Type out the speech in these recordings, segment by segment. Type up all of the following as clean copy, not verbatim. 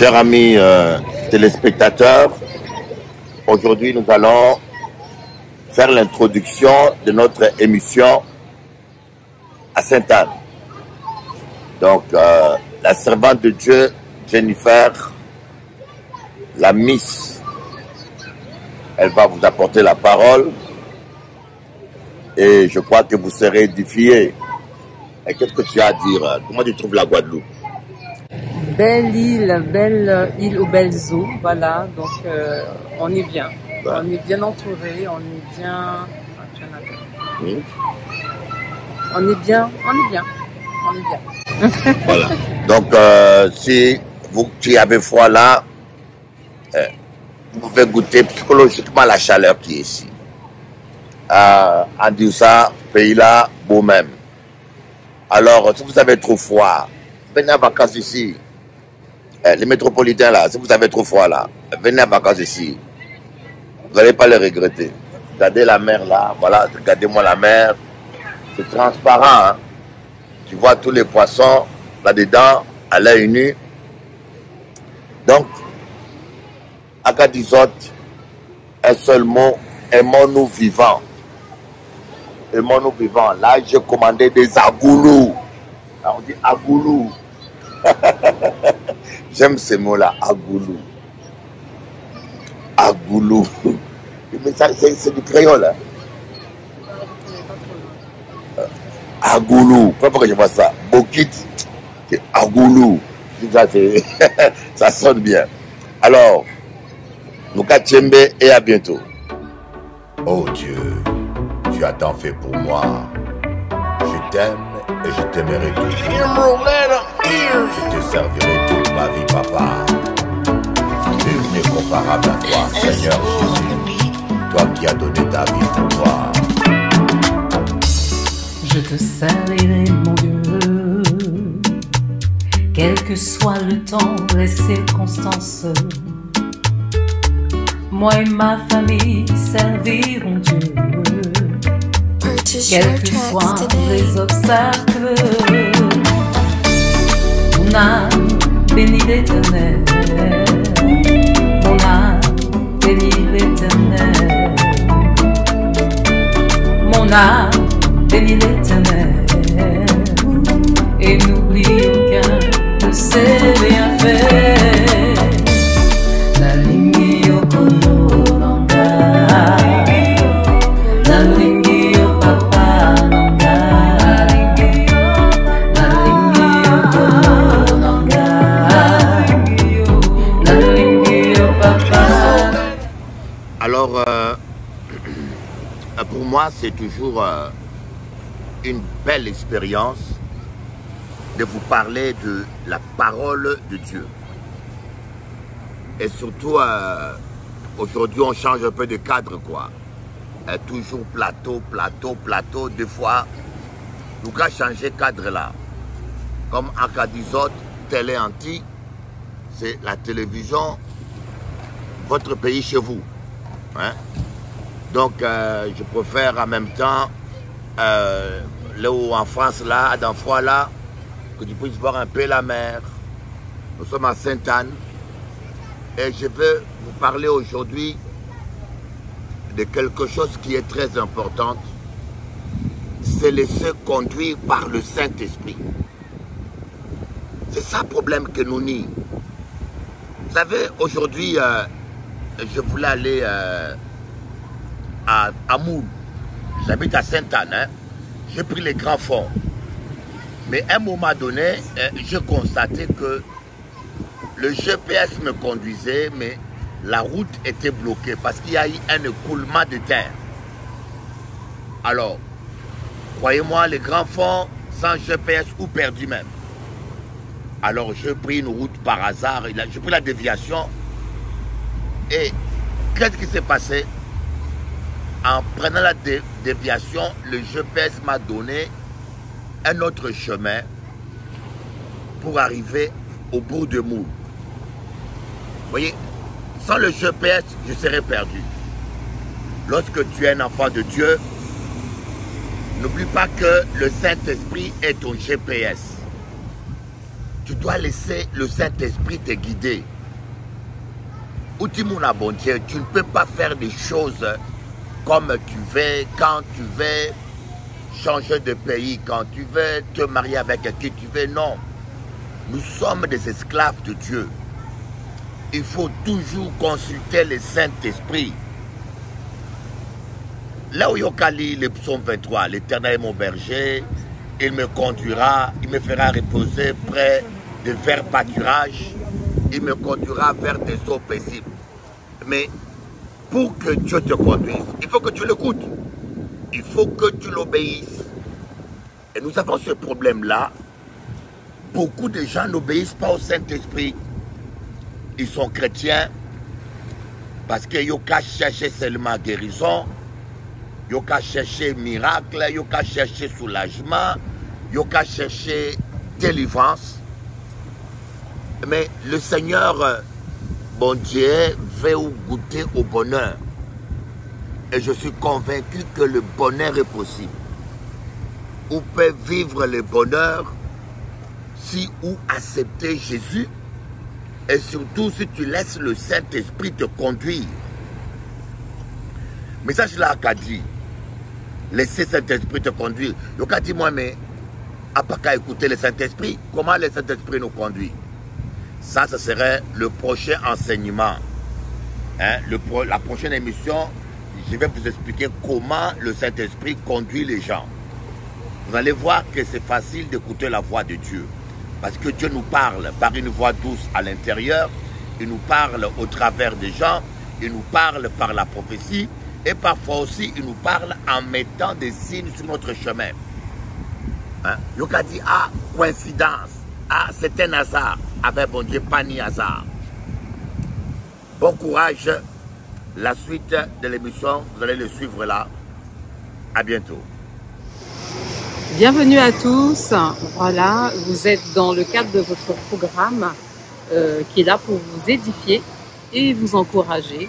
Chers amis téléspectateurs, aujourd'hui nous allons faire l'introduction de notre émission à Sainte-Anne. Donc, la servante de Dieu, Jennifer, la Miss, elle va vous apporter la parole et je crois que vous serez édifiés. Et qu'est-ce que tu as à dire? Comment tu trouves la Guadeloupe? Belle île aux belles eaux, voilà, donc on est bien. Ouais. On est bien entouré, on est bien... On est bien. Voilà. Donc, si tu avez froid là, vous pouvez goûter psychologiquement la chaleur qui est ici. En disant ça, pays là, beau même. Alors, si vous avez trop froid, venez en vacances ici. Les métropolitains là, si vous avez trop froid là, venez en vacances ici. Vous n'allez pas le regretter. Regardez la mer là, voilà, regardez-moi la mer. C'est transparent, hein? Tu vois tous les poissons là-dedans, à l'œil nu. Donc, Akadizot, un seul mot, aimons-nous vivants. Aimons-nous vivants. Là, j'ai commandé des agoulous. Alors, on dit agoulous. J'aime ces mots-là, agoulou. Agoulou. Mais ça, c'est du créole. Hein? Agoulou. Pourquoi je vois ça? Bokit, c'est agoulou. Ça, ça sonne bien. Alors, Nuka Tchembe et à bientôt. Oh Dieu, tu as tant fait pour moi. Je t'aime et je t'aimerai toujours. Je te servirai toute ma vie, papa. Nul n'est comparable à toi, Seigneur Jésus. Toi qui as donné ta vie pour moi. Je te servirai, mon Dieu, quel que soit le temps, les circonstances. Moi et ma famille serviront Dieu, quels que soient les obstacles. Mon âme bénit l'Éternel, mon âme bénit l'Éternel, mon âme bénit l'Éternel, et n'oublie aucun de ses bienfaits. La ligne au kono nanga, la ligne au papa nanga, la ligne au kono nanga, la ligne au papa. Alors, pour moi, c'est toujours une belle expérience de vous parler de la parole de Dieu. Et surtout, aujourd'hui, on change un peu de cadre, quoi. Toujours plateau. Des fois, nous avons changé cadre là. Comme Akadizot, télé anti, c'est la télévision, votre pays chez vous. Hein? Donc, je préfère en même temps, là où en France, là, dans froid là, que tu puisses voir un peu la mer. Nous sommes à Sainte-Anne. Et je veux vous parler aujourd'hui de quelque chose qui est très important. C'est laisser conduire par le Saint-Esprit. C'est ça le problème que nous nie. Vous savez, aujourd'hui, je voulais aller à Moule. J'habite à Sainte-Anne. Hein? J'ai pris les grands fonds. Mais à un moment donné, j'ai constaté que le GPS me conduisait, mais la route était bloquée parce qu'il y a eu un écoulement de terre. Alors, croyez-moi, les grands fonds sans GPS ou perdu même. Alors, j'ai pris une route par hasard, j'ai pris la déviation. Et qu'est-ce qui s'est passé? En prenant la déviation, le GPS m'a donné un autre chemin pour arriver au bout de Moule. Vous voyez, sans le GPS, je serais perdu. Lorsque tu es un enfant de Dieu, n'oublie pas que le Saint-Esprit est ton GPS. Tu tu dois laisser le Saint-Esprit te guider. Ou tu mon bon Dieu, tu ne peux pas faire des choses comme tu veux, quand tu veux changer de pays, quand tu veux te marier avec qui tu veux. Non, nous sommes des esclaves de Dieu. Il faut toujours consulter le Saint-Esprit. Là où Yokali, le psaume 23, l'Éternel est mon berger, il me conduira, il me fera reposer près de verts pâturages, il me conduira vers des eaux paisibles. Mais pour que Dieu te conduise, il faut que tu l'écoutes, il faut que tu l'obéisses. Et nous avons ce problème-là. Beaucoup de gens n'obéissent pas au Saint-Esprit. Ils sont chrétiens parce qu'ils ont qu'à chercher seulement guérison, ils ont qu'à chercher miracle, ils ont qu'à chercher soulagement, ils ont qu'à chercher délivrance. Mais le Seigneur, bon Dieu, veut goûter au bonheur. Et je suis convaincu que le bonheur est possible. On peut vivre le bonheur si ou accepter Jésus. Et surtout si tu laisses le Saint-Esprit te conduire. Message là qu'a dit, laissez le Saint-Esprit te conduire. Il a dit moi, mais à pas qu'à écouter le Saint-Esprit, comment le Saint-Esprit nous conduit? Ça, ce serait le prochain enseignement. Hein? La prochaine émission, je vais vous expliquer comment le Saint-Esprit conduit les gens. Vous allez voir que c'est facile d'écouter la voix de Dieu. Parce que Dieu nous parle par une voix douce à l'intérieur, il nous parle au travers des gens, il nous parle par la prophétie, et parfois aussi il nous parle en mettant des signes sur notre chemin. Hein? Yoka dit, ah, coïncidence, ah, c'est un hasard, avec bon Dieu, pas ni hasard. Bon courage, la suite de l'émission, vous allez le suivre là. À bientôt. Bienvenue à tous. Voilà, vous êtes dans le cadre de votre programme qui est là pour vous édifier et vous encourager.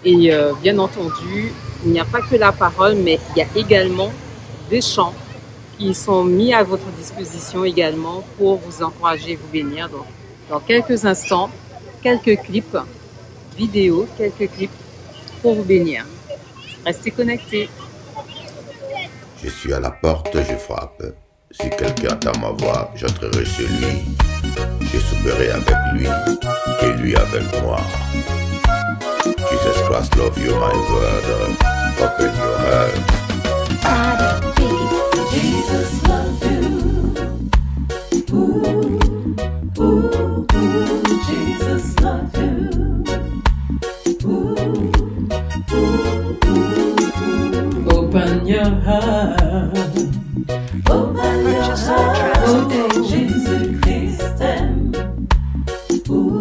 Et bien entendu, il n'y a pas que la parole, mais il y a également des chants qui sont mis à votre disposition également pour vous encourager et vous bénir. Donc, dans quelques instants, quelques clips vidéo, quelques clips pour vous bénir. Restez connectés. Je suis à la porte, je frappe. Si quelqu'un entend ma voix, j'entrerai chez lui. Je souperai avec lui et lui avec moi. Jesus Christ, love you, my brother. Open your heart. Jesus loves you. Ooh, ooh, ooh, Jesus loves you. Ooh, ooh, ooh. Open your heart. Open your heart. Oh, Jesus Christ aime. Ooh,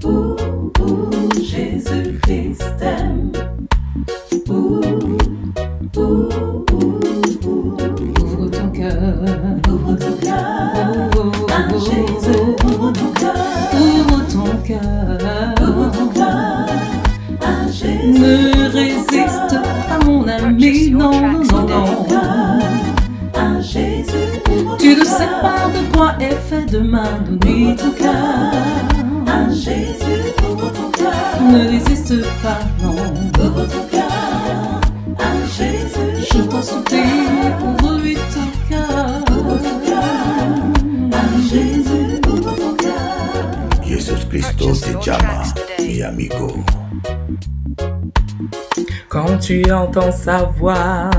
ooh, ooh, Jesus Christ aime. Ooh, ooh, ooh, ooh. Ouvre ton cœur. Ouvre ton cœur. Ah, Jésus, ouvre ton cœur. Ouvre ton cœur. Ouvre ton cœur. Ah, Jésus. Ne résiste pas, mon ami. Non, non, non. Ah, Jésus. Tu ne sais pas de quoi est fait demain. Donne-lui ton cœur. Ah, Jésus, ouvre ton cœur. Ne résiste pas, non. Ouvre ton cœur. Ah, Jésus, je t'en supplie. Ouvre-lui ton cœur. Ouvre ton cœur. Ah, Jésus, ouvre ton cœur. Jesus Cristo te llama, mi amigo. Quand tu entends sa voix,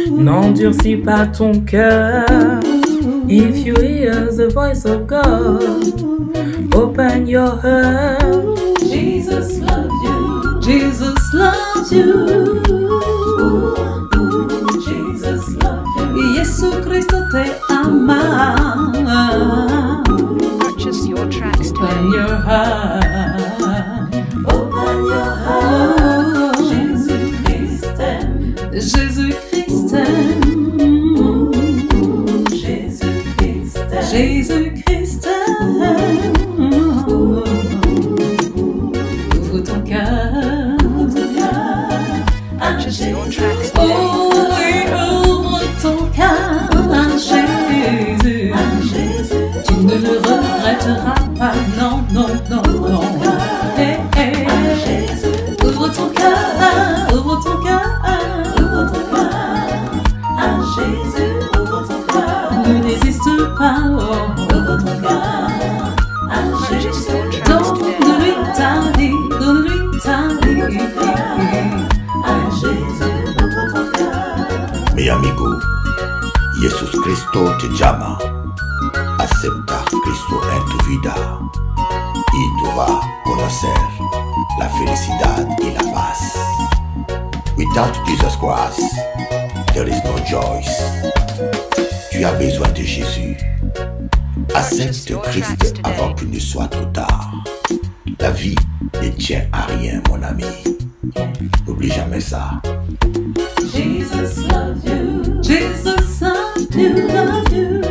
n'endurcis pas ton cœur. If you hear the voice of God, open your heart. Jesus loves you. Jesus loves you. Jesus loves you. Jésus Cristo te ama. Purchase your tracks today. Open your heart. Open your heart. Jésus Christ aime. Jésus Christ aime. Jésus Christ aime. Jésus Christ aime. Ouvre ton cœur. Ouvre ton cœur. Purchase your tracks today. Oh oui, ouvre ton cœur à Jésus. Tu ne Hey amigo, Jesus Cristo te llama. Acepta Cristo en tu vida y tú vas a conocer la felicidad y la paz. Without Jesus Christ, there is no joy. Tu as besoin de Jésus. Accepte Christ avant qu'il ne soit trop tard. La vie ne tient à rien, mon ami. N'oublie jamais ça. Jesus loves you. Jesus loves you. Love you.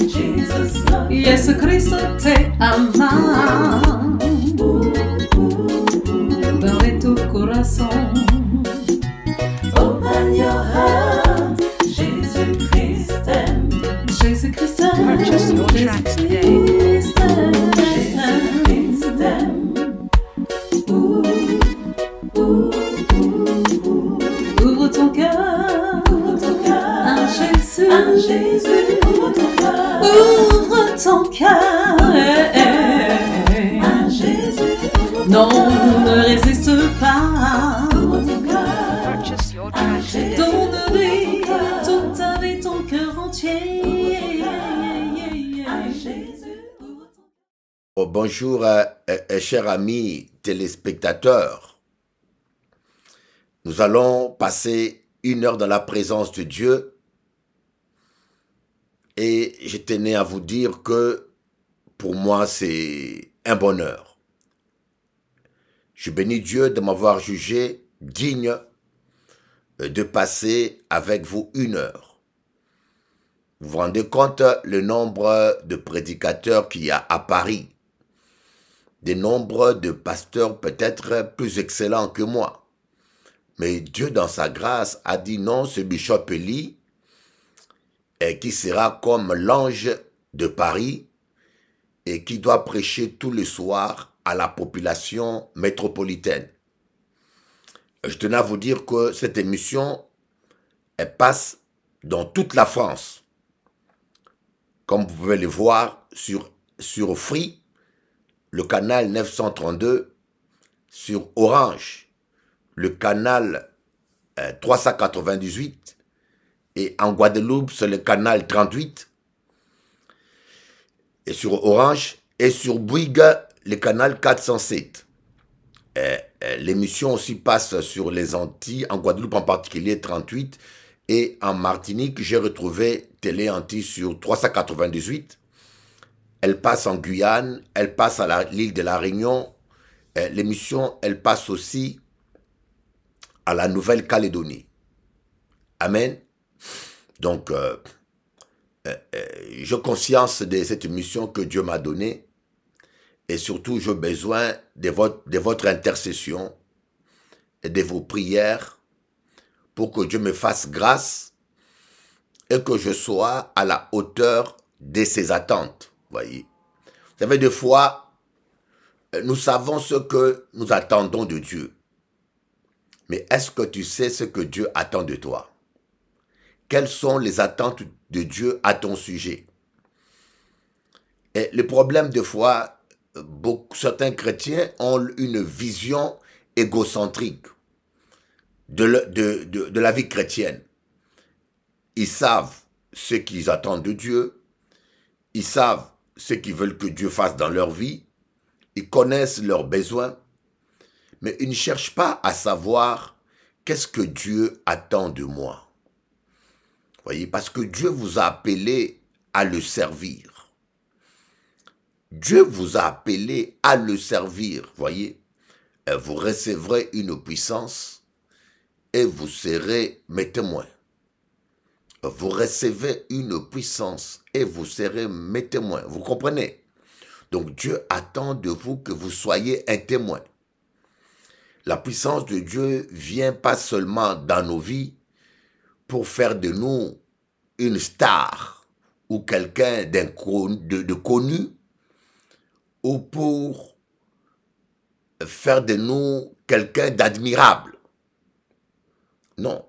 Jesus loves you. Yesu Cristo te ama. Dans tu corazón. Open your heart. Jesus Christ t'aime. Jesus Christ t'aime. Purchase your tracks today. Jesus Christ t'aime. Ouvre ton cœur à Jésus, ouvre ton cœur, ouvre ton cœur à Jésus, non, ne résiste pas, ouvre ton cœur Purchase your tracks today. donne-lui toute ta vie, ton cœur entier à Jésus, ouvre ton cœur. Oh, bonjour, chers amis téléspectateurs. Nous allons passer 1 heure dans la présence de Dieu. Et je tenais à vous dire que pour moi, c'est un bonheur. Je bénis Dieu de m'avoir jugé digne de passer avec vous 1 heure. Vous vous rendez compte le nombre de prédicateurs qu'il y a à Paris, des nombres de pasteurs peut-être plus excellents que moi. Mais Dieu, dans sa grâce, a dit non, ce Bishop Eli, qui sera comme l'ange de Paris et qui doit prêcher tous les soirs à la population métropolitaine. Je tenais à vous dire que cette émission, elle passe dans toute la France. Comme vous pouvez le voir sur Free, le canal 932, sur Orange, le canal 398, et en Guadeloupe, c'est le canal 38, et sur Orange, et sur Bouygues, le canal 407. L'émission aussi passe sur les Antilles, en Guadeloupe en particulier 38, et en Martinique, j'ai retrouvé Télé Antilles sur 398. Elle passe en Guyane, elle passe à l'île de la Réunion. L'émission, elle passe aussi à la Nouvelle-Calédonie. Amen. Donc, j'ai conscience de cette mission que Dieu m'a donnée. Et surtout, j'ai besoin de votre intercession et de vos prières pour que Dieu me fasse grâce et que je sois à la hauteur de ses attentes. Voyez. Vous savez, des fois, nous savons ce que nous attendons de Dieu. Mais est-ce que tu sais ce que Dieu attend de toi? Quelles sont les attentes de Dieu à ton sujet? Et le problème, des fois, certains chrétiens ont une vision égocentrique de la vie chrétienne. Ils savent ce qu'ils attendent de Dieu. Ils savent ce qu'ils veulent que Dieu fasse dans leur vie. Ils connaissent leurs besoins. Mais ils ne cherchent pas à savoir qu'est-ce que Dieu attend de moi. Voyez, parce que Dieu vous a appelé à le servir. Dieu vous a appelé à le servir. Voyez, vous recevrez une puissance et vous serez mes témoins. Vous recevez une puissance et vous serez mes témoins. Vous comprenez? Donc Dieu attend de vous que vous soyez un témoin. La puissance de Dieu vient pas seulement dans nos vies pour faire de nous une star ou quelqu'un de connu ou pour faire de nous quelqu'un d'admirable. Non,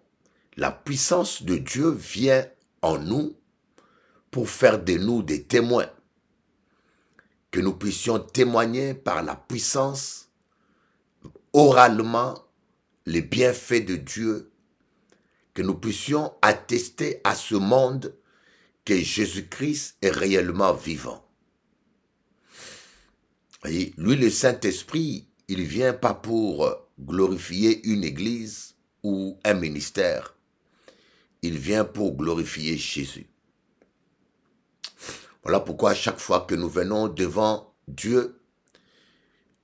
la puissance de Dieu vient en nous pour faire de nous des témoins. Que nous puissions témoigner par la puissance oralement les bienfaits de Dieu, que nous puissions attester à ce monde que Jésus-Christ est réellement vivant. Et lui, le Saint-Esprit, il vient pas pour glorifier une église ou un ministère. Il vient pour glorifier Jésus. Voilà pourquoi à chaque fois que nous venons devant Dieu,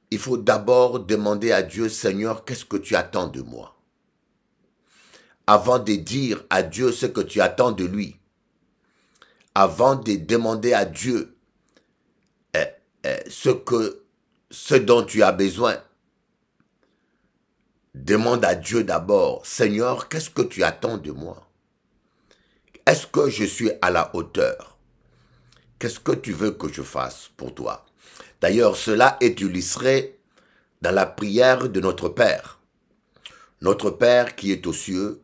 il faut d'abord demander à Dieu, Seigneur, qu'est-ce que tu attends de moi? Avant de dire à Dieu ce que tu attends de lui, avant de demander à Dieu ce dont tu as besoin, demande à Dieu d'abord, Seigneur, qu'est-ce que tu attends de moi? Est-ce que je suis à la hauteur? Qu'est-ce que tu veux que je fasse pour toi? D'ailleurs, cela est illustré dans la prière de notre Père. Notre Père qui est aux cieux,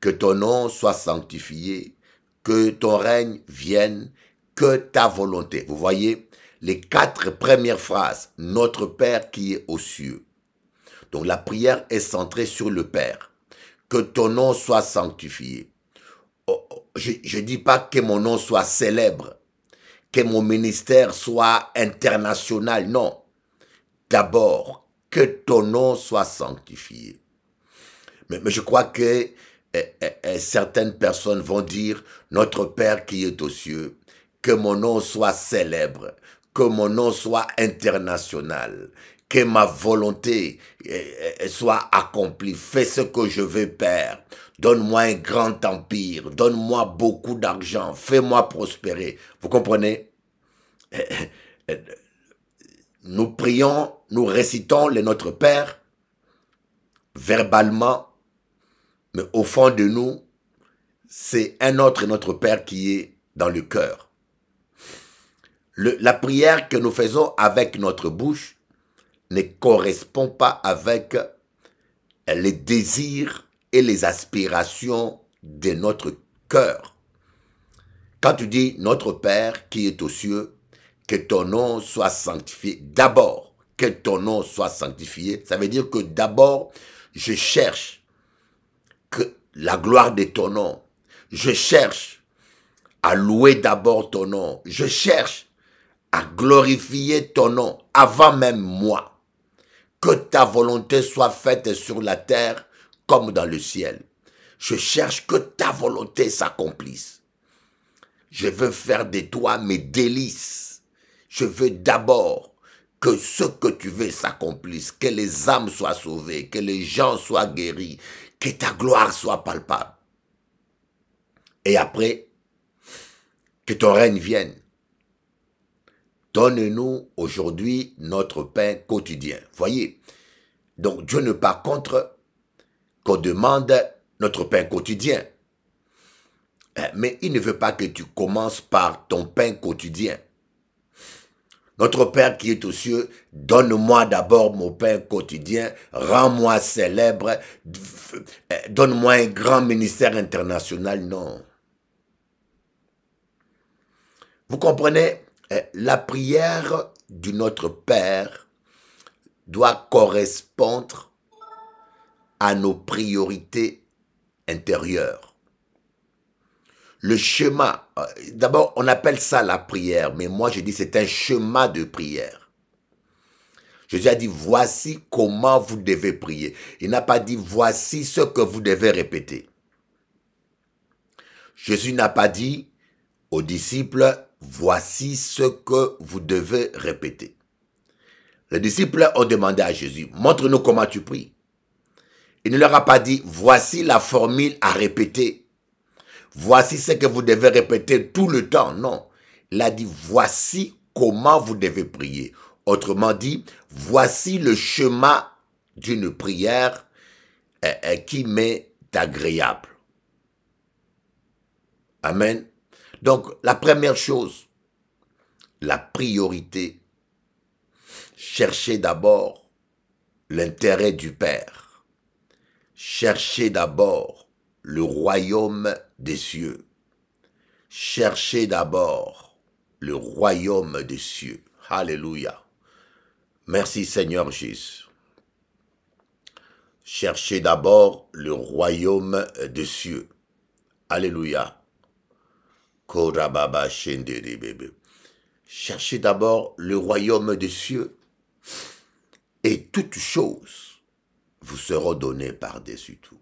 que ton nom soit sanctifié, que ton règne vienne, que ta volonté. Vous voyez, les 4 premières phrases, notre Père qui est aux cieux. Donc la prière est centrée sur le Père. Que ton nom soit sanctifié. Je ne dis pas que mon nom soit célèbre, que mon ministère soit international, non. D'abord, que ton nom soit sanctifié. Mais je crois que certaines personnes vont dire, notre Père qui est aux cieux, que mon nom soit célèbre, que mon nom soit international, que ma volonté soit accomplie. Fais ce que je veux, Père. Donne-moi un grand empire. Donne-moi beaucoup d'argent. Fais-moi prospérer. Vous comprenez? Nous prions, nous récitons le Notre Père verbalement, mais au fond de nous, c'est un autre Notre Père qui est dans le cœur. La prière que nous faisons avec notre bouche ne correspond pas avec les désirs et les aspirations de notre cœur. Quand tu dis notre Père qui est aux cieux, que ton nom soit sanctifié, d'abord que ton nom soit sanctifié, ça veut dire que d'abord je cherche que la gloire de ton nom, je cherche à louer d'abord ton nom, je cherche à glorifier ton nom avant même moi. Que ta volonté soit faite sur la terre comme dans le ciel. Je cherche que ta volonté s'accomplisse. Je veux faire de toi mes délices. Je veux d'abord que ce que tu veux s'accomplisse, que les âmes soient sauvées, que les gens soient guéris, que ta gloire soit palpable. Et après, que ton règne vienne. Donne-nous aujourd'hui notre pain quotidien. Voyez, donc Dieu n'est pas contre qu'on demande notre pain quotidien. Mais il ne veut pas que tu commences par ton pain quotidien. Notre Père qui est aux cieux, donne-moi d'abord mon pain quotidien, rends-moi célèbre, donne-moi un grand ministère international. Non. Vous comprenez? La prière du Notre Père doit correspondre à nos priorités intérieures. Le schéma, d'abord on appelle ça la prière, mais moi je dis c'est un schéma de prière. Jésus a dit voici comment vous devez prier. Il n'a pas dit voici ce que vous devez répéter. Jésus n'a pas dit aux disciples voici ce que vous devez répéter. Les disciples ont demandé à Jésus, montre-nous comment tu pries. Il ne leur a pas dit, voici la formule à répéter. Voici ce que vous devez répéter tout le temps. Non, il a dit, voici comment vous devez prier. Autrement dit, voici le chemin d'une prière qui m'est agréable. Amen. Donc, la première chose, la priorité, cherchez d'abord l'intérêt du Père. Cherchez d'abord le royaume des cieux. Cherchez d'abord le royaume des cieux. Alléluia. Merci Seigneur Jésus. Cherchez d'abord le royaume des cieux. Alléluia. Korababa shenderebebe. Cherchez d'abord le royaume des cieux et toutes choses vous seront données par-dessus tout.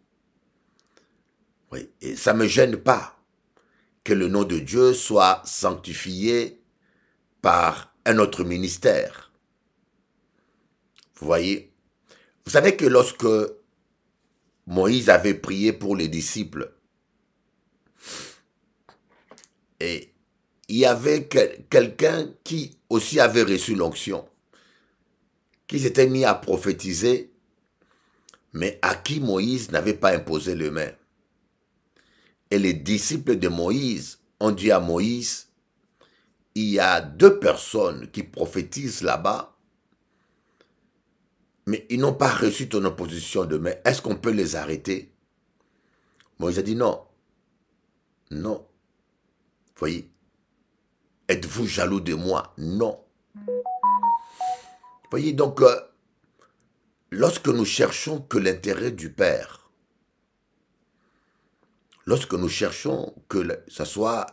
Oui, et ça ne me gêne pas que le nom de Dieu soit sanctifié par un autre ministère. Vous voyez, vous savez que lorsque Moïse avait prié pour les disciples, et il y avait quelqu'un qui aussi avait reçu l'onction, qui s'était mis à prophétiser, mais à qui Moïse n'avait pas imposé les mains. Et les disciples de Moïse ont dit à Moïse, il y a 2 personnes qui prophétisent là-bas, mais ils n'ont pas reçu ton opposition de main. Est-ce qu'on peut les arrêter? Moïse a dit non. Non. Voyez, êtes-vous jaloux de moi? Non. Voyez, donc, lorsque nous cherchons que l'intérêt du Père, lorsque nous cherchons que ça soit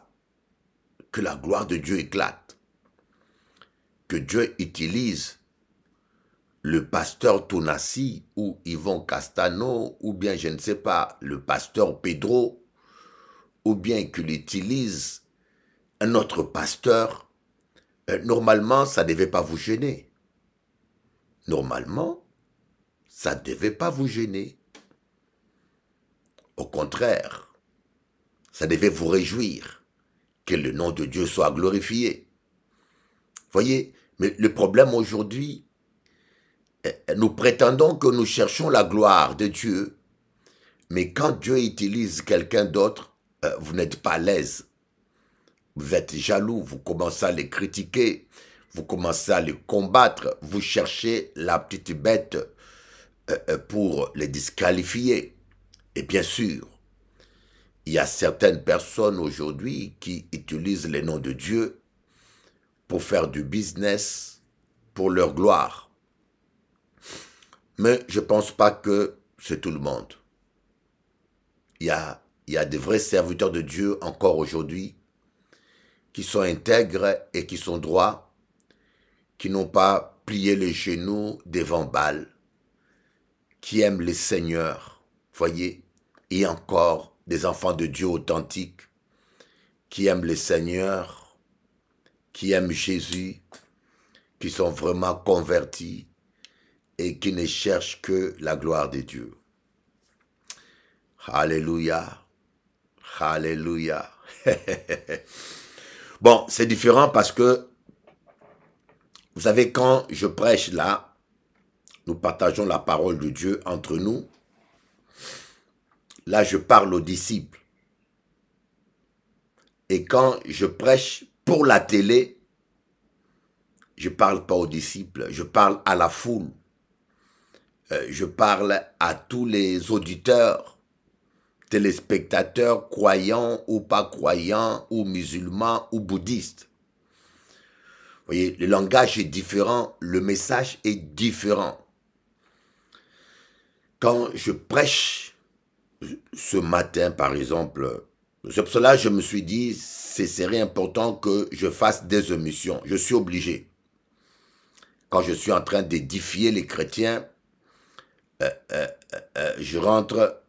que la gloire de Dieu éclate, que Dieu utilise le pasteur Tonassi ou Yvon Castano, ou bien, je ne sais pas, le pasteur Pedro, ou bien qu'il utilise un autre pasteur, normalement, ça ne devait pas vous gêner. Normalement, ça ne devait pas vous gêner. Au contraire, ça devait vous réjouir que le nom de Dieu soit glorifié. Voyez, mais le problème aujourd'hui, nous prétendons que nous cherchons la gloire de Dieu, mais quand Dieu utilise quelqu'un d'autre, vous n'êtes pas à l'aise. Vous êtes jaloux, vous commencez à les critiquer, vous commencez à les combattre, vous cherchez la petite bête pour les disqualifier. Et bien sûr, il y a certaines personnes aujourd'hui qui utilisent les noms de Dieu pour faire du business pour leur gloire. Mais je ne pense pas que c'est tout le monde. Il y a des vrais serviteurs de Dieu encore aujourd'hui qui sont intègres et qui sont droits, qui n'ont pas plié les genoux devant Baal, qui aiment les seigneurs, voyez, et encore des enfants de Dieu authentiques, qui aiment les seigneurs, qui aiment Jésus, qui sont vraiment convertis et qui ne cherchent que la gloire de Dieu. Alléluia, alléluia. Bon, c'est différent parce que, vous savez, quand je prêche là, nous partageons la parole de Dieu entre nous. Là, je parle aux disciples. Et quand je prêche pour la télé, je ne parle pas aux disciples, je parle à la foule. Je parle à tous les auditeurs, téléspectateurs, croyants ou pas croyants, ou musulmans ou bouddhistes. Vous voyez, le langage est différent, le message est différent. Quand je prêche ce matin, par exemple, c'est pour cela que je me suis dit, ce serait important que je fasse des émissions. Je suis obligé. Quand je suis en train d'édifier les chrétiens, je rentre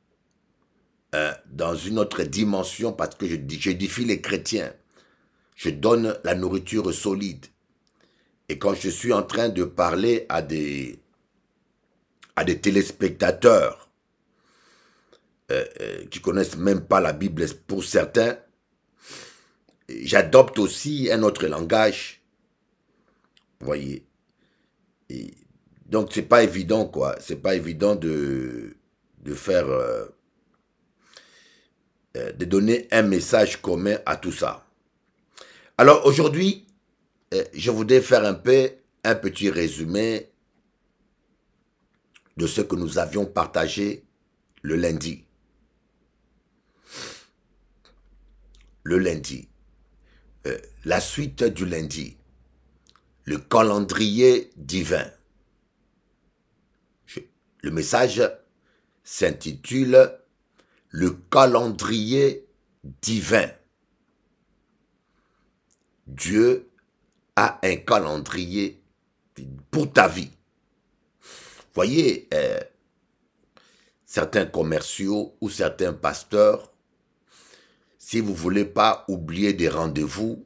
dans une autre dimension parce que j'édifie les chrétiens. Je donne la nourriture solide. Et quand je suis en train de parler à des téléspectateurs qui connaissent même pas la Bible pour certains, j'adopte aussi un autre langage. Vous voyez. Et donc c'est pas évident, quoi. C'est pas évident de faire de donner un message commun à tout ça. Alors aujourd'hui, je voudrais faire un petit résumé de ce que nous avions partagé le lundi. Le lundi. La suite du lundi. Le calendrier divin. Le message s'intitule « Le calendrier divin ». Dieu a un calendrier pour ta vie. Voyez, certains commerciaux ou certains pasteurs, si vous ne voulez pas oublier des rendez-vous,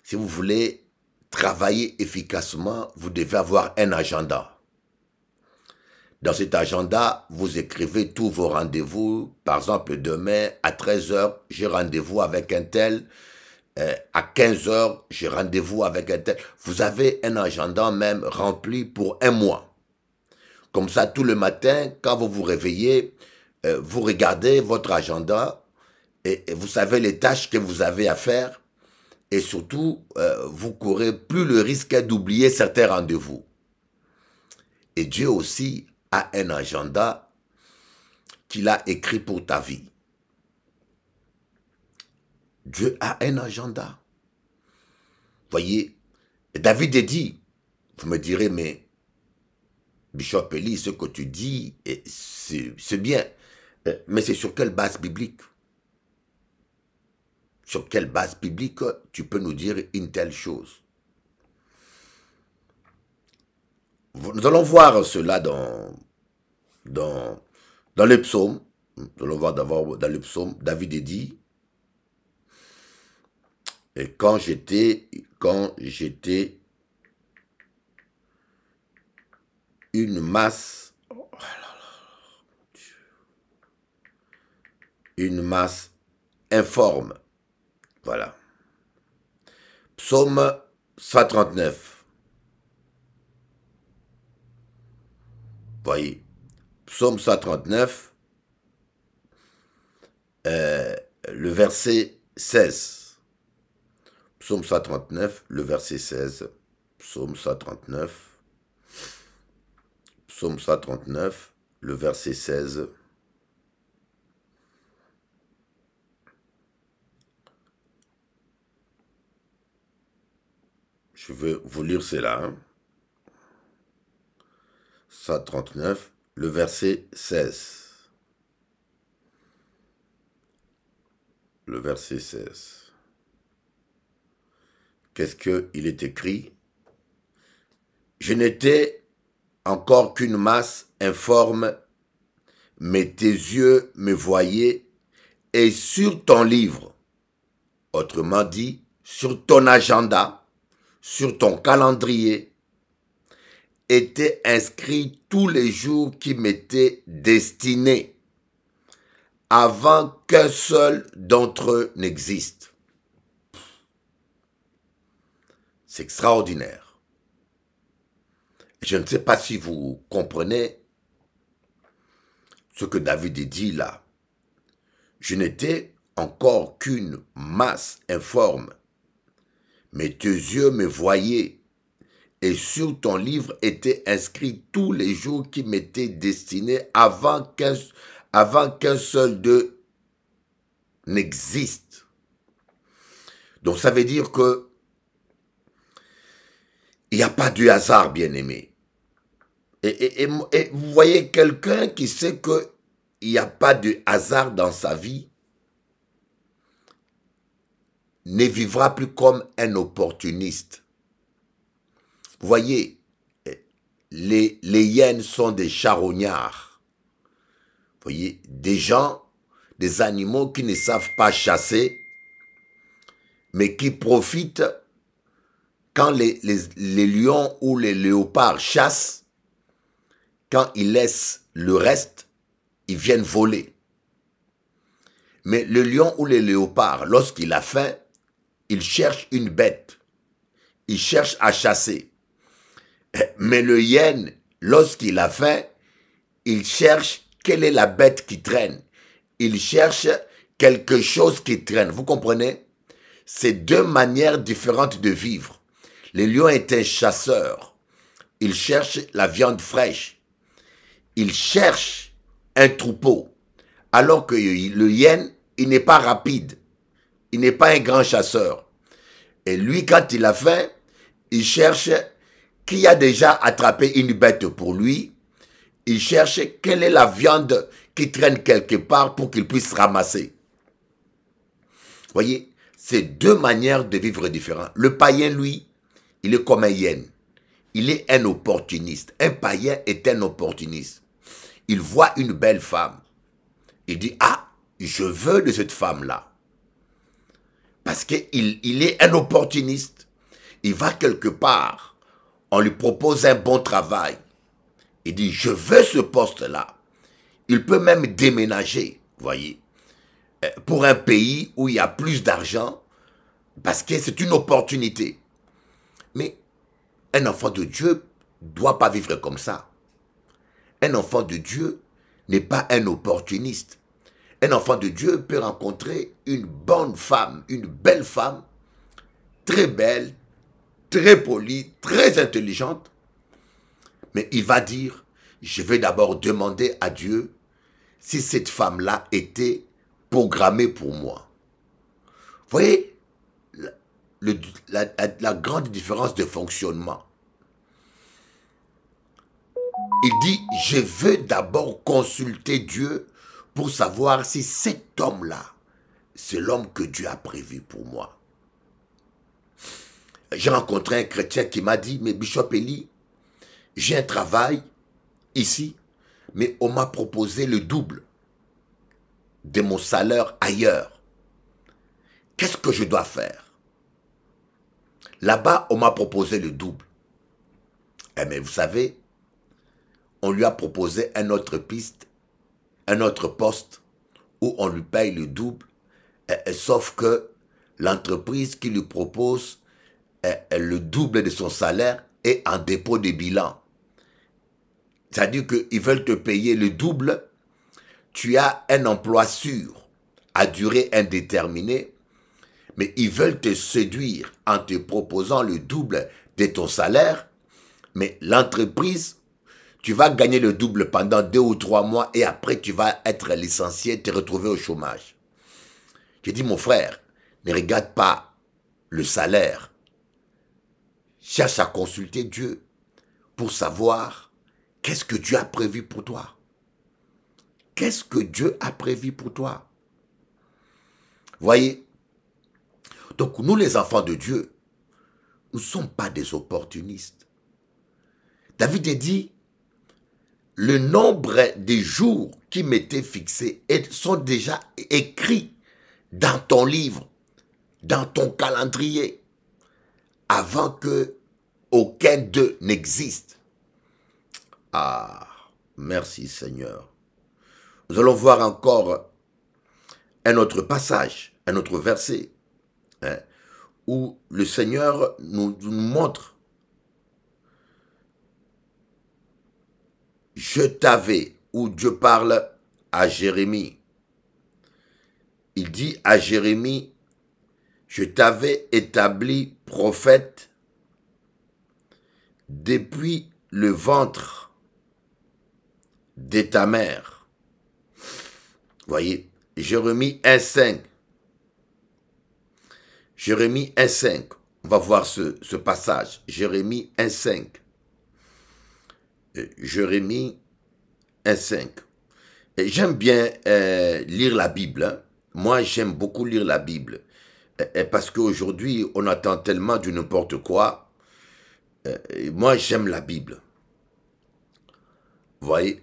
si vous voulez travailler efficacement, vous devez avoir un agenda. Dans cet agenda, vous écrivez tous vos rendez-vous. Par exemple, demain à 13 h, j'ai rendez-vous avec un tel. À 15 h, j'ai rendez-vous avec un tel. Vous avez un agenda même rempli pour un mois. Comme ça, tout le matin, quand vous vous réveillez, vous regardez votre agenda et vous savez les tâches que vous avez à faire. Et surtout, vous courez plus le risque d'oublier certains rendez-vous. Et Dieu aussi a un agenda qu'il a écrit pour ta vie. Dieu a un agenda. Voyez, David a dit, vous me direz, mais Bishop Eli, ce que tu dis, c'est bien, mais c'est sur quelle base biblique? Sur quelle base biblique tu peux nous dire une telle chose? Nous allons voir cela dans les psaumes. Nous allons voir d'abord dans les psaumes. David a dit, et quand j'étais une masse, informe. Voilà. Psaume 139. Voyez. Psaume 139. Le verset 16. Psaume 139, le verset 16. Psaume 139. Psaume 139, le verset 16. Je vais vous lire cela. Hein. 139, le verset 16. Le verset 16. Qu'est-ce qu'il est écrit? Je n'étais encore qu'une masse informe, mais tes yeux me voyaient, et sur ton livre, autrement dit, sur ton agenda, sur ton calendrier, étaient inscrits tous les jours qui m'étaient destinés, avant qu'un seul d'entre eux n'existe. C'est extraordinaire. Je ne sais pas si vous comprenez ce que David dit là. Je n'étais encore qu'une masse informe, mais tes yeux me voyaient, et sur ton livre étaient inscrits tous les jours qui m'étaient destinés avant qu'un seul d'eux n'existe. Donc ça veut dire que il n'y a pas de hasard, bien-aimé. Et vous voyez quelqu'un qui sait qu'il n'y a pas de hasard dans sa vie, ne vivra plus comme un opportuniste. Vous voyez, les hyènes sont des charognards. Vous voyez, des gens, des animaux qui ne savent pas chasser, mais qui profitent quand les lions ou les léopards chassent, quand ils laissent le reste, ils viennent voler. Mais le lion ou le léopard, lorsqu'il a faim, il cherche une bête. Il cherche à chasser. Mais le hyène, lorsqu'il a faim, il cherche quelle est la bête qui traîne. Il cherche quelque chose qui traîne. Vous comprenez? C'est deux manières différentes de vivre. Le lion est un chasseur. Il cherche la viande fraîche. Il cherche un troupeau. Alors que le hyène, il n'est pas rapide. Il n'est pas un grand chasseur. Et lui, quand il a faim, il cherche qui a déjà attrapé une bête pour lui. Il cherche quelle est la viande qui traîne quelque part pour qu'il puisse ramasser. Voyez, c'est deux manières de vivre différentes. Le païen, lui, il est comme un hyène. Il est un opportuniste. Un païen est un opportuniste. Il voit une belle femme. Il dit, ah, je veux de cette femme-là. Parce qu'il est un opportuniste. Il va quelque part. On lui propose un bon travail. Il dit, je veux ce poste-là. Il peut même déménager, voyez, pour un pays où il y a plus d'argent, parce que c'est une opportunité. Mais un enfant de Dieu ne doit pas vivre comme ça. Un enfant de Dieu n'est pas un opportuniste. Un enfant de Dieu peut rencontrer une bonne femme, une belle femme, très belle, très polie, très intelligente. Mais il va dire, je vais d'abord demander à Dieu si cette femme-là était programmée pour moi. Vous voyez la grande différence de fonctionnement. Il dit, je veux d'abord consulter Dieu pour savoir si cet homme-là, c'est l'homme que Dieu a prévu pour moi. J'ai rencontré un chrétien qui m'a dit, mais Bishop Eli, j'ai un travail ici, mais on m'a proposé le double de mon salaire ailleurs. Qu'est-ce que je dois faire? Là-bas, on m'a proposé le double. Eh mais vous savez, on lui a proposé une autre piste, un autre poste, où on lui paye le double, sauf que l'entreprise qui lui propose le double de son salaire est en dépôt de bilan. C'est-à-dire qu'ils veulent te payer le double, tu as un emploi sûr, à durée indéterminée, mais ils veulent te séduire en te proposant le double de ton salaire, mais l'entreprise, tu vas gagner le double pendant 2 ou 3 mois et après tu vas être licencié, te retrouver au chômage. J'ai dit, mon frère, ne regarde pas le salaire. Cherche à consulter Dieu pour savoir qu'est-ce que Dieu a prévu pour toi. Qu'est-ce que Dieu a prévu pour toi? Voyez, donc nous les enfants de Dieu, nous ne sommes pas des opportunistes. David a dit, le nombre des jours qui m'étaient fixés sont déjà écrits dans ton livre, dans ton calendrier, avant que aucun d'eux n'existe. Ah, merci Seigneur. Nous allons voir encore un autre passage, un autre verset, où le Seigneur nous montre, je t'avais, où Dieu parle à Jérémie. Il dit à Jérémie, je t'avais établi prophète depuis le ventre de ta mère. Voyez, Jérémie 1,5. Jérémie 1,5. On va voir ce passage. Jérémie 1,5. Jérémie 1,5. J'aime bien lire la Bible. Hein. Moi, j'aime beaucoup lire la Bible. Parce qu'aujourd'hui, on attend tellement du n'importe quoi. Moi, j'aime la Bible. Vous voyez,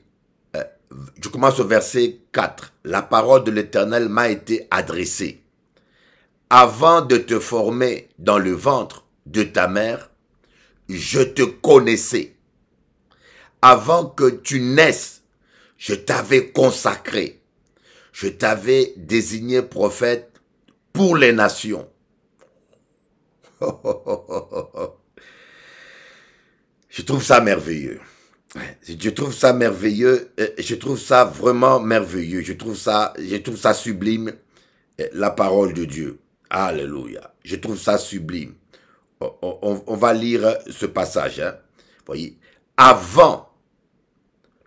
je commence au verset 4. La parole de l'Éternel m'a été adressée. Avant de te former dans le ventre de ta mère, je te connaissais. Avant que tu naisses, je t'avais consacré. Je t'avais désigné prophète pour les nations. Je trouve ça merveilleux. Je trouve ça merveilleux. Je trouve ça vraiment merveilleux. Je trouve ça sublime. La parole de Dieu. Alléluia. Je trouve ça sublime. On va lire ce passage. Hein. Voyez. Avant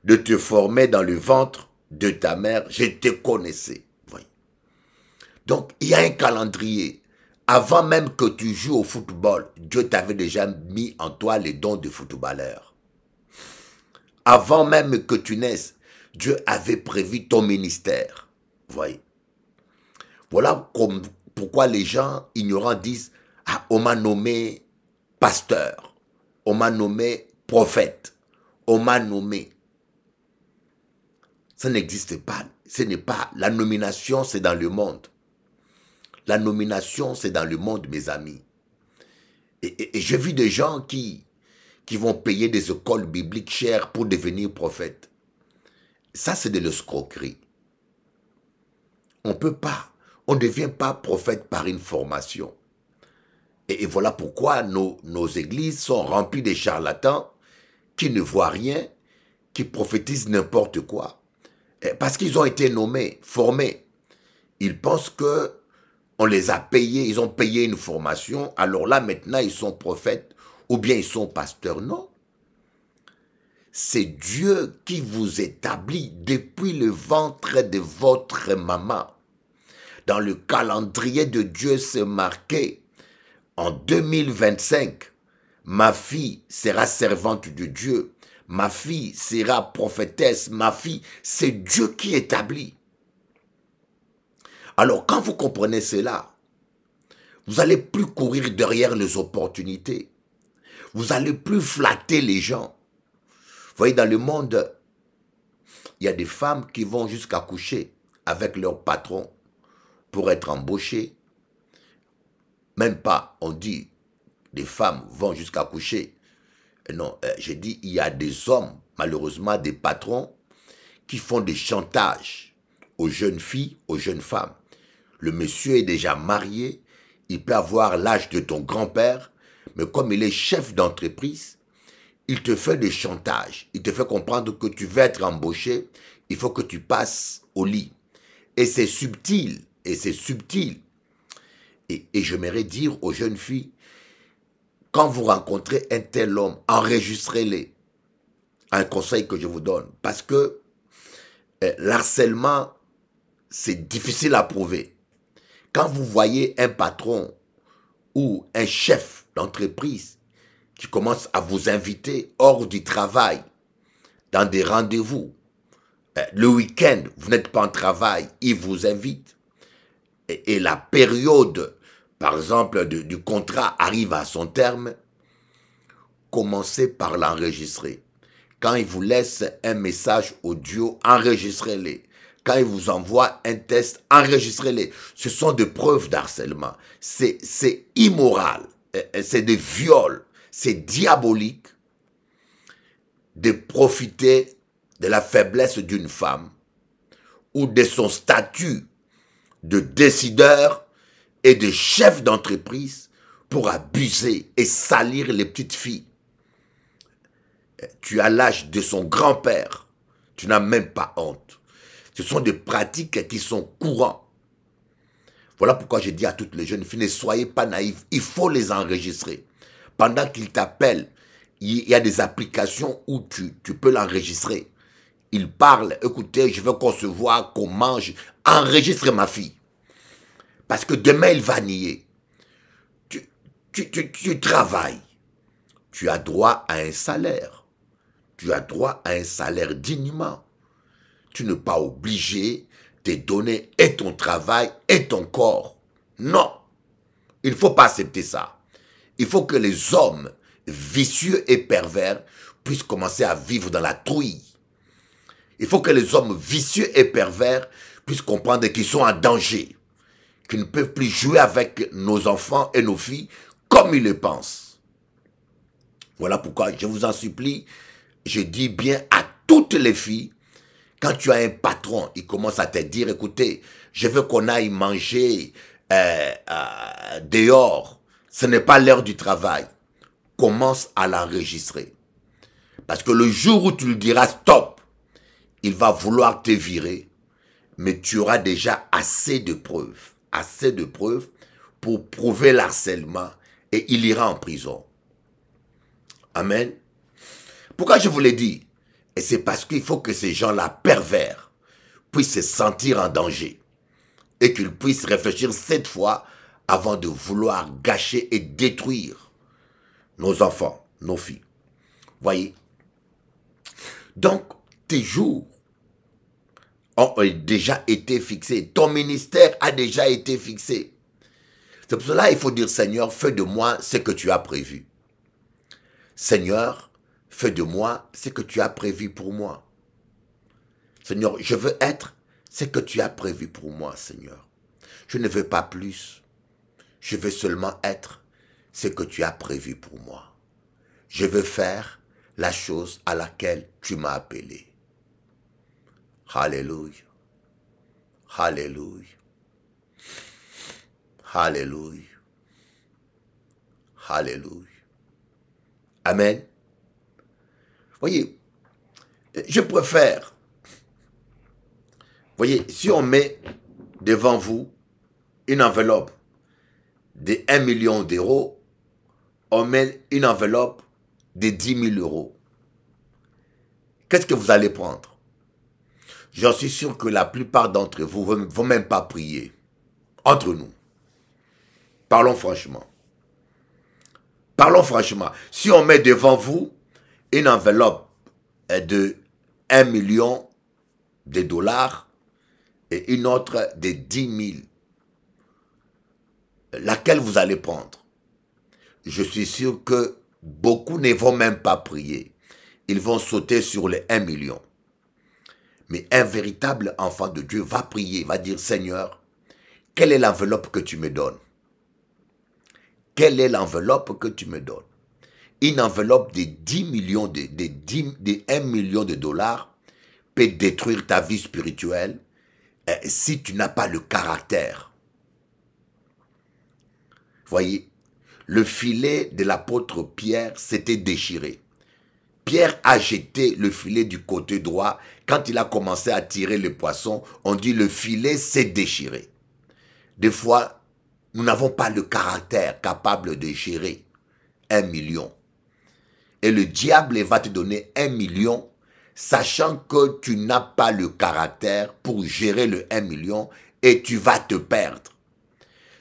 de te former dans le ventre de ta mère, je te connaissais. Voyez. Donc, il y a un calendrier. Avant même que tu joues au football, Dieu t'avait déjà mis en toi les dons de footballeur. Avant même que tu naisses, Dieu avait prévu ton ministère. Voyez. Voilà pourquoi les gens ignorants disent « Ah, on m'a nommé pasteur, on m'a nommé prophète, on m'a nommé. » Ça n'existe pas. Ce n'est pas. La nomination, c'est dans le monde. La nomination, c'est dans le monde, mes amis. Et j'ai vu des gens qui vont payer des écoles bibliques chères pour devenir prophète. Ça, c'est de l'escroquerie. On ne devient pas prophète par une formation. Et voilà pourquoi nos églises sont remplies de charlatans qui ne voient rien, qui prophétisent n'importe quoi. Parce qu'ils ont été nommés, formés. Ils pensent que on les a payés, ils ont payé une formation, alors là maintenant ils sont prophètes ou bien ils sont pasteurs. Non. C'est Dieu qui vous établit depuis le ventre de votre maman. Dans le calendrier de Dieu, c'est marqué en 2025, ma fille sera servante de Dieu. Ma fille sera prophétesse, ma fille, c'est Dieu qui établit. Alors quand vous comprenez cela, vous n'allez plus courir derrière les opportunités. Vous n'allez plus flatter les gens. Vous voyez, dans le monde, il y a des femmes qui vont jusqu'à coucher avec leur patron pour être embauchées. Même pas, on dit, des femmes vont jusqu'à coucher. Non, j'ai dit, il y a des hommes, malheureusement, des patrons, qui font des chantages aux jeunes filles, aux jeunes femmes. Le monsieur est déjà marié, il peut avoir l'âge de ton grand-père, mais comme il est chef d'entreprise, il te fait des chantages. Il te fait comprendre que tu veux être embauché, il faut que tu passes au lit. Et c'est subtil, et c'est subtil. Et j'aimerais dire aux jeunes filles, quand vous rencontrez un tel homme, enregistrez-les. Un conseil que je vous donne. Parce que l'harcèlement, c'est difficile à prouver. Quand vous voyez un patron ou un chef d'entreprise qui commence à vous inviter hors du travail, dans des rendez-vous, le week-end, vous n'êtes pas en travail, il vous invite. Et la période, par exemple, du contrat arrive à son terme, commencez par l'enregistrer. Quand il vous laisse un message audio, enregistrez-les. Quand il vous envoie un test, enregistrez-les. Ce sont des preuves d'harcèlement. C'est immoral. C'est des viols. C'est diabolique de profiter de la faiblesse d'une femme ou de son statut de décideur et de chef d'entreprise pour abuser et salir les petites filles. Tu as l'âge de son grand-père. Tu n'as même pas honte. Ce sont des pratiques qui sont courantes. Voilà pourquoi je dis à toutes les jeunes filles, ne soyez pas naïfs. Il faut les enregistrer. Pendant qu'ils t'appellent, il y a des applications où tu peux l'enregistrer. Il parle, écoutez, je veux qu'on se voit, qu'on mange. Enregistre ma fille. Parce que demain, il va nier. Tu travailles. Tu as droit à un salaire. Tu as droit à un salaire dignement. Tu n'es pas obligé de donner et ton travail et ton corps. Non. Il ne faut pas accepter ça. Il faut que les hommes vicieux et pervers puissent commencer à vivre dans la trouille. Il faut que les hommes vicieux et pervers puissent comprendre qu'ils sont en danger, qu'ils ne peuvent plus jouer avec nos enfants et nos filles comme ils le pensent. Voilà pourquoi je vous en supplie, je dis bien à toutes les filles, quand tu as un patron, il commence à te dire, écoutez, je veux qu'on aille manger dehors, ce n'est pas l'heure du travail. Commence à l'enregistrer. Parce que le jour où tu lui diras stop, il va vouloir te virer, mais tu auras déjà assez de preuves pour prouver l'harcèlement et il ira en prison. Amen. Pourquoi je vous l'ai dit? Et c'est parce qu'il faut que ces gens-là pervers puissent se sentir en danger et qu'ils puissent réfléchir 7 fois avant de vouloir gâcher et détruire nos enfants, nos filles. Voyez, Donc, tes jours ont déjà été fixés. Ton ministère a déjà été fixé. C'est pour cela qu'il faut dire, Seigneur, fais de moi ce que tu as prévu. Seigneur, fais de moi ce que tu as prévu pour moi. Seigneur, je veux être ce que tu as prévu pour moi, Seigneur. Je ne veux pas plus. Je veux seulement être ce que tu as prévu pour moi. Je veux faire la chose à laquelle tu m'as appelé. Alléluia. Alléluia. Alléluia. Alléluia. Amen. Voyez, je préfère, voyez, si on met devant vous une enveloppe de 1 million d'euros, on met une enveloppe de 10 000 euros. Qu'est-ce que vous allez prendre? J'en suis sûr que la plupart d'entre vous ne vont même pas prier. Entre nous. Parlons franchement. Parlons franchement. Si on met devant vous une enveloppe de 1 million de dollars et une autre de 10 000, laquelle vous allez prendre? Je suis sûr que beaucoup ne vont même pas prier. Ils vont sauter sur les 1 million. Mais un véritable enfant de Dieu va prier, va dire, Seigneur, quelle est l'enveloppe que tu me donnes? Quelle est l'enveloppe que tu me donnes? Une enveloppe de 10 millions, de 1 million de dollars peut détruire ta vie spirituelle si tu n'as pas le caractère. Voyez, le filet de l'apôtre Pierre s'était déchiré. Pierre a jeté le filet du côté droit. Quand il a commencé à tirer le poisson, on dit le filet s'est déchiré. Des fois, nous n'avons pas le caractère capable de gérer 1 million. Et le diable va te donner 1 million, sachant que tu n'as pas le caractère pour gérer le 1 million et tu vas te perdre.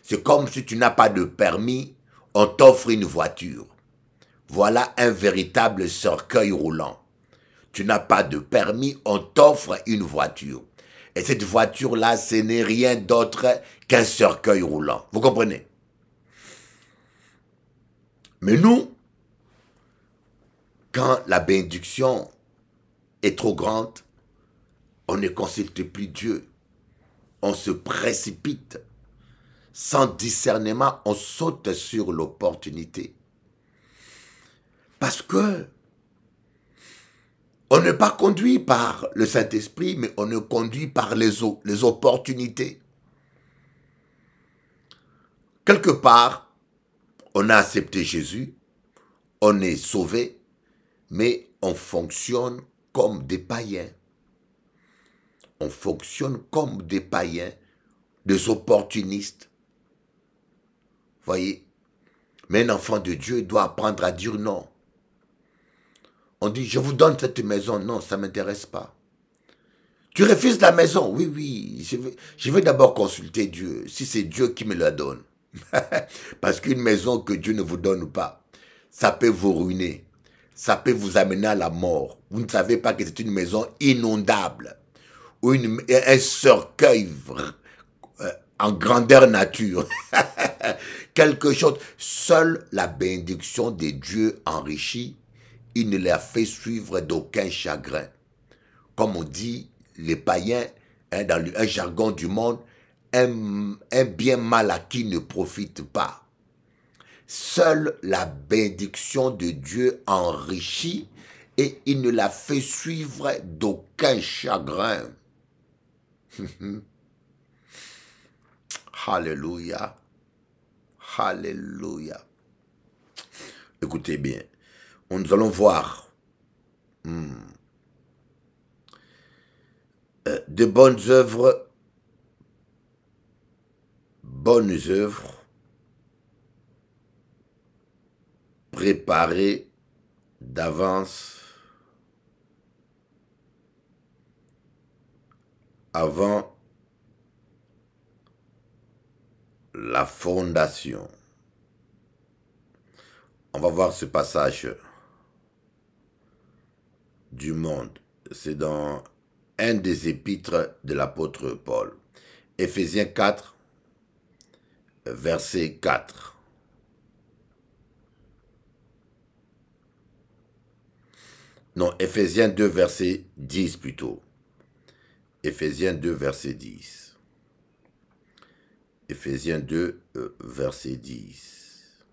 C'est comme si tu n'as pas de permis, on t'offre une voiture. Voilà un véritable cercueil roulant. Tu n'as pas de permis, on t'offre une voiture. Et cette voiture-là, ce n'est rien d'autre qu'un cercueil roulant. Vous comprenez? Mais nous, quand la bénédiction est trop grande, on ne consulte plus Dieu. On se précipite. Sans discernement, on saute sur l'opportunité. Parce que on n'est pas conduit par le Saint-Esprit, mais on est conduit par les opportunités. Quelque part, on a accepté Jésus, on est sauvé, mais on fonctionne comme des païens. On fonctionne comme des païens, des opportunistes. Voyez, mais un enfant de Dieu doit apprendre à dire non. On dit, je vous donne cette maison. Non, ça ne m'intéresse pas. Tu refuses la maison? Oui, oui, je vais d'abord consulter Dieu, si c'est Dieu qui me la donne. Parce qu'une maison que Dieu ne vous donne pas, ça peut vous ruiner. Ça peut vous amener à la mort. Vous ne savez pas que c'est une maison inondable. Ou un cercueil en grandeur nature. Quelque chose. Seule la bénédiction de Dieu enrichit. Il ne la fait suivre d'aucun chagrin. Comme on dit, les païens, dans un jargon du monde, un bien mal acquis ne profite pas. Seule la bénédiction de Dieu enrichit et il ne la fait suivre d'aucun chagrin. Alléluia. Alléluia. Écoutez bien. Nous allons voir de bonnes œuvres préparées d'avance avant la fondation. On va voir ce passage du monde. c'est dans un des épîtres de l'apôtre Paul. Éphésiens 4, verset 4. Non, Éphésiens 2, verset 10 plutôt. Éphésiens 2, verset 10. Éphésiens 2, verset 10.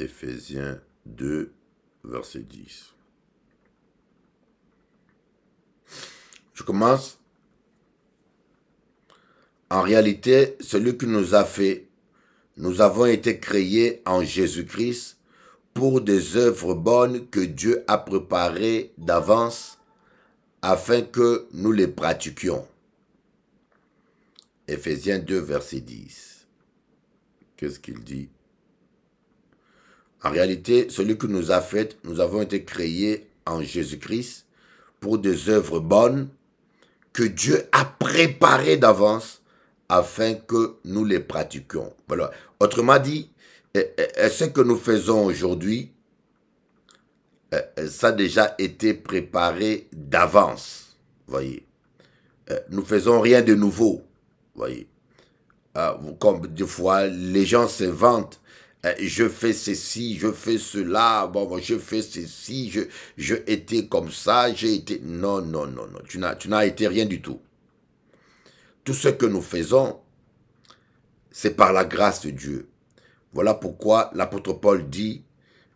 Éphésiens 2, verset 10. Je commence. En réalité, celui qui nous a fait, nous avons été créés en Jésus-Christ pour des œuvres bonnes que Dieu a préparées d'avance afin que nous les pratiquions. Éphésiens 2, verset 10. Qu'est-ce qu'il dit? En réalité, celui qui nous a fait, nous avons été créés en Jésus-Christ pour des œuvres bonnes que Dieu a préparées d'avance afin que nous les pratiquions. Voilà. Autrement dit, ce que nous faisons aujourd'hui, ça a déjà été préparé d'avance. Voyez. Nous faisons rien de nouveau. Voyez. Comme des fois, les gens se vantent. Je fais ceci, je fais cela, bon, je fais ceci, je étais comme ça, j'ai été... Non, non, non, non, tu n'as été rien du tout. Tout ce que nous faisons, c'est par la grâce de Dieu. Voilà pourquoi l'apôtre Paul dit,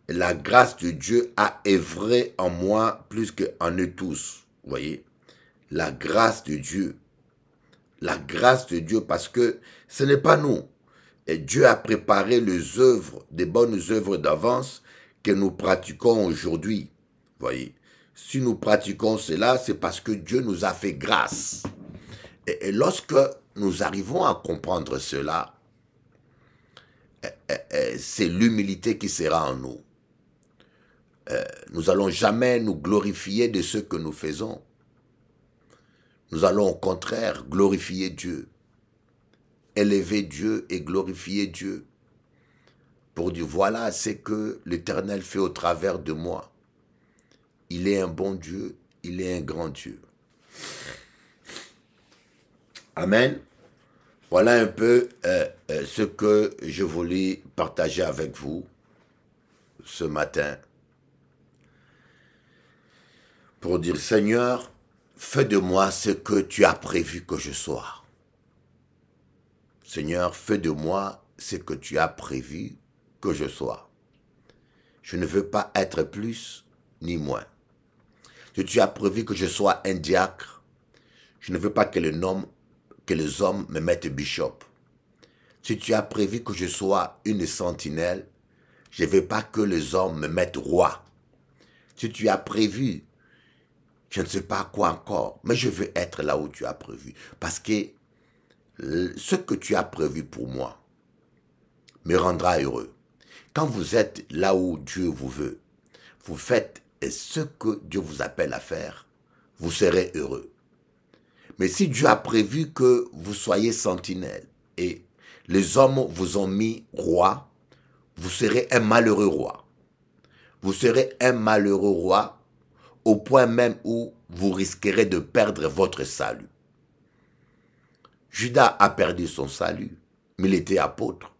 la grâce de Dieu a œuvré en moi plus qu'en eux tous. Vous voyez, la grâce de Dieu. La grâce de Dieu, parce que ce n'est pas nous. Et Dieu a préparé les œuvres, des bonnes œuvres d'avance que nous pratiquons aujourd'hui. Voyez, si nous pratiquons cela, c'est parce que Dieu nous a fait grâce. Et lorsque nous arrivons à comprendre cela, c'est l'humilité qui sera en nous. Nous n'allons jamais nous glorifier de ce que nous faisons. Nous allons au contraire glorifier Dieu. Élever Dieu et glorifier Dieu pour dire voilà ce que l'Éternel fait au travers de moi. Il est un bon Dieu, il est un grand Dieu. Amen. Voilà un peu ce que je voulais partager avec vous ce matin pour dire Seigneur, fais de moi ce que tu as prévu que je sois. Seigneur, fais de moi ce que tu as prévu que je sois. Je ne veux pas être plus ni moins. Si tu as prévu que je sois un diacre, je ne veux pas que les hommes me mettent bishop. Si tu as prévu que je sois une sentinelle, je ne veux pas que les hommes me mettent roi. Si tu as prévu, je ne sais pas quoi encore, mais je veux être là où tu as prévu. Parce que ce que tu as prévu pour moi me rendra heureux. Quand vous êtes là où Dieu vous veut, vous faites ce que Dieu vous appelle à faire, vous serez heureux. Mais si Dieu a prévu que vous soyez sentinelle et les hommes vous ont mis roi, vous serez un malheureux roi. Vous serez un malheureux roi au point même où vous risquerez de perdre votre salut. Judas a perdu son salut, mais il était apôtre.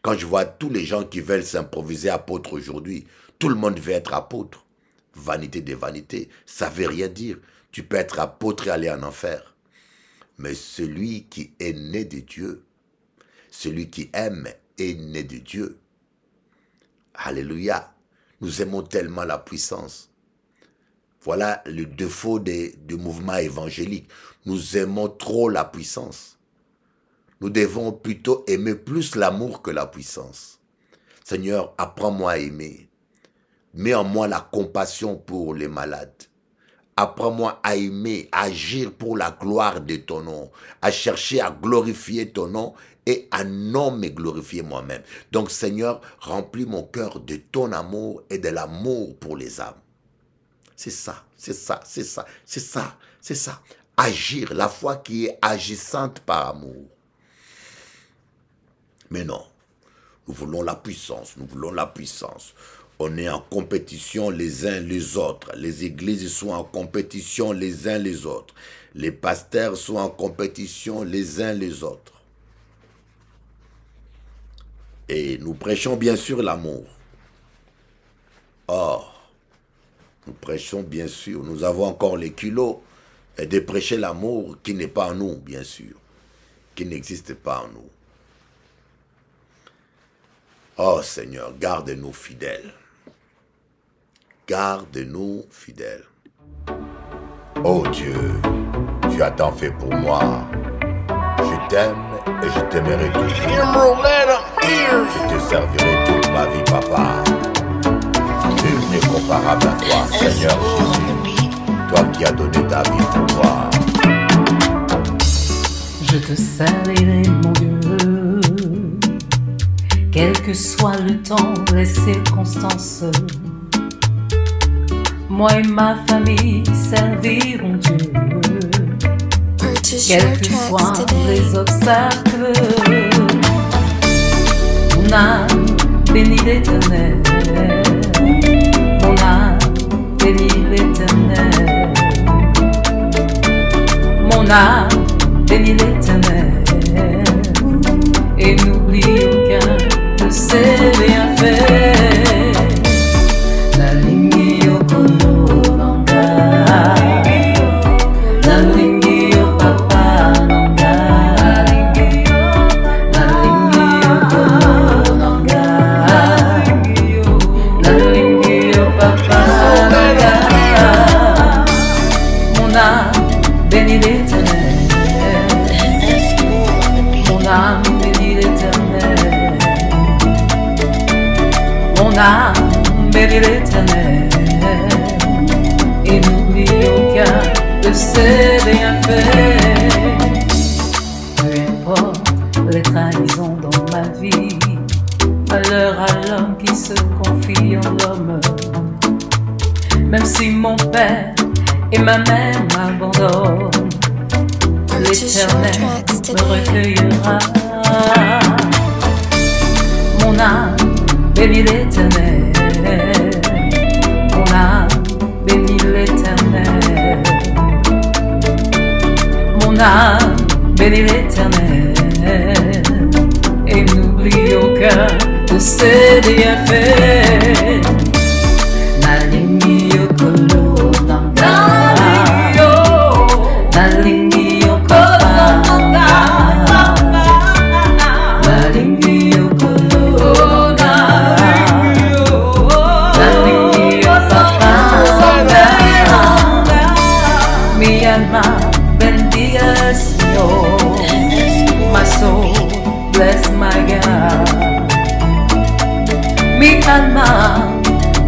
Quand je vois tous les gens qui veulent s'improviser apôtre aujourd'hui, tout le monde veut être apôtre. Vanité des vanités, ça ne veut rien dire. Tu peux être apôtre et aller en enfer. Mais celui qui est né de Dieu, celui qui aime est né de Dieu. Alléluia. Nous aimons tellement la puissance. Voilà le défaut du mouvement évangélique. Nous aimons trop la puissance. Nous devons plutôt aimer plus l'amour que la puissance. Seigneur, apprends-moi à aimer. Mets en moi la compassion pour les malades. Apprends-moi à aimer, à agir pour la gloire de ton nom, à chercher à glorifier ton nom et à non me glorifier moi-même. Donc Seigneur, remplis mon cœur de ton amour et de l'amour pour les âmes. C'est ça, c'est ça, c'est ça, c'est ça, c'est ça. Agir, la foi qui est agissante par amour. Mais non, nous voulons la puissance, nous voulons la puissance. On est en compétition les uns les autres. Les églises sont en compétition les uns les autres. Les pasteurs sont en compétition les uns les autres. Et nous prêchons bien sûr l'amour. Or, nous prêchons bien sûr, nous avons encore les kilos de prêcher l'amour qui n'est pas en nous, bien sûr, qui n'existe pas en nous. Oh Seigneur, garde-nous fidèles. Garde-nous fidèles. Oh Dieu, tu as tant fait pour moi. Je t'aime et je t'aimerai toujours. Je te servirai toute ma vie, papa. Nul n'est comparable à toi, Seigneur Jésus. Toi qui as donné ta vie pour moi. Je te servirai, mon Dieu, quel que soit le temps, les circonstances. Moi et ma famille serviront Dieu, quels que soient les obstacles. Mon âme bénit l'Éternel, mon âme bénit l'Éternel, mon âme bénit l'Éternel, et n'oublie aucun de ses bienfaits. La ligne au colo nanga, la ligne au papa nanga, la ligne au colo nanga, la ligne au papa nanga. Mon âme bénit l'Éternel, mon âme bénit l'Éternel, mon âme bénit l'Éternel, et n'oublie aucun de ses bienfaits. Peu importe les trahisons dans ma vie, malheur à l'homme qui se confie en l'homme. Même si mon père et ma mère m'abandonnent, l'Éternel me recueillera. Mon âme bénit l'Éternel, mon âme bénit l'Éternel, mon âme bénit l'Éternel, et n'oublie aucun de ses bienfaits. La ligne au colo nanga, la ligne au papa nanga, la ligne au colo nanga, la ligne au papa nanga. Mi alma bendiga al Señor, my soul bless my God. Mi alma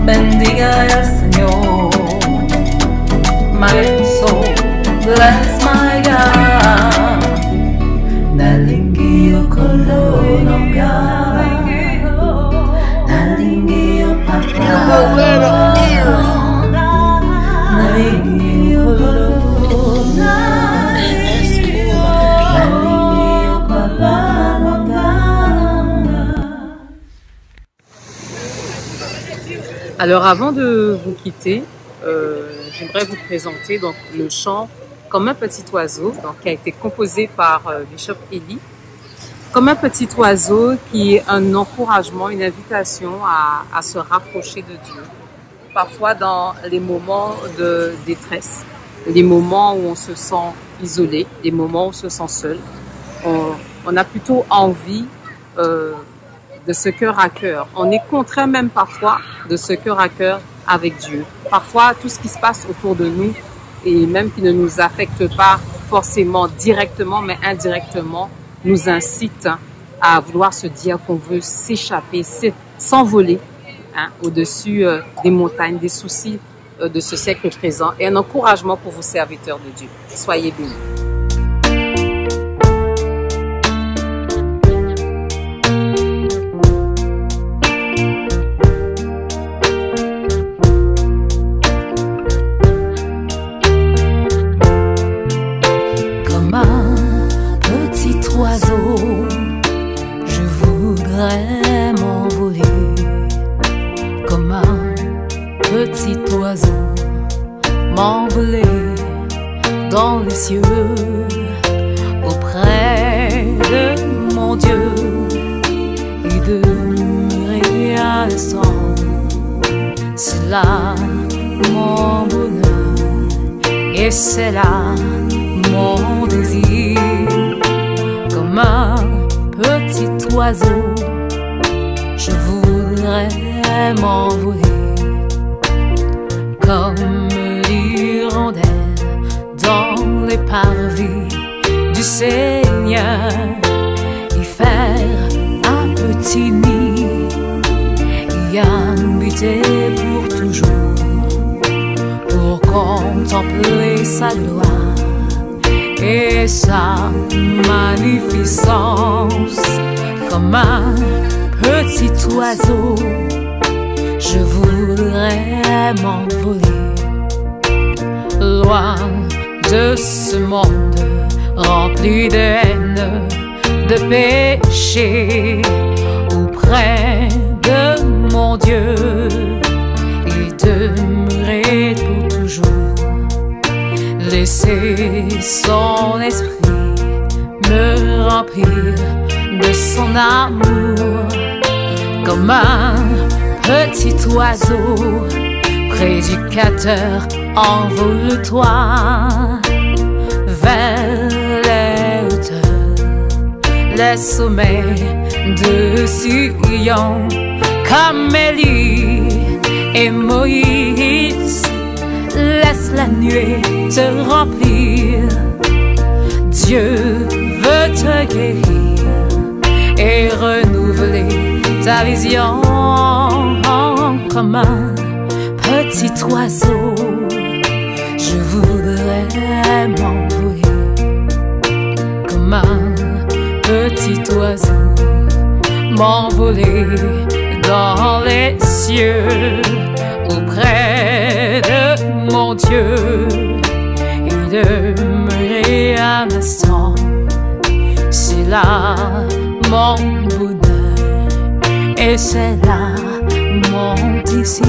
bendiga al Señor, my soul bless my God. Nalingi o colo nanga, nalingi o papa, nalingi o colo nanga, nalingi o papa nanga. Alors avant de vous quitter, j'aimerais vous présenter donc le chant Comme un petit oiseau, donc, qui a été composé par Bishop Eli. Comme un petit oiseau, qui est un encouragement, une invitation à se rapprocher de Dieu. Parfois dans les moments de détresse, les moments où on se sent isolé, les moments où on se sent seul, on a plutôt envie de ce cœur à cœur. On est contraint même parfois de ce cœur à cœur avec Dieu. Parfois, tout ce qui se passe autour de nous, et même qui ne nous affecte pas forcément directement, mais indirectement, nous incite à vouloir se dire qu'on veut s'échapper, s'envoler au-dessus des montagnes, des soucis de ce siècle présent, et un encouragement pour vos serviteurs de Dieu. Soyez bénis. Comme un petit oiseau, je voudrais m'envoler. Comme un dans les cieux, auprès de mon Dieu, et demeurer à l'instant. C'est là mon bonheur, et c'est là mon désir. Comme un petit oiseau, je voudrais m'envoler. Comme l'hirondelle dans les parvis du Seigneur, y faire un petit nid, y habiter pour toujours, pour contempler sa gloire et sa magnificence. Comme un petit oiseau, je voudrais m'envoler, loin de ce monde rempli de haine, de péché, auprès de mon Dieu, et demeurer pour toujours. Laisser son esprit me remplir de son amour. Comme un petit oiseau, prédicateur, envole-toi vers les hauteurs, les sommets de Sion. Comme Élie et Moïse, laisse la nuée te remplir. Dieu veut te guérir et renouveler ta vision. Comme un petit oiseau, je voudrais m'envoler. Comme un petit oiseau, m'envoler dans les cieux, auprès de mon Dieu, et demeurer un instant. C'est là mon bonheur, et c'est là mon désir.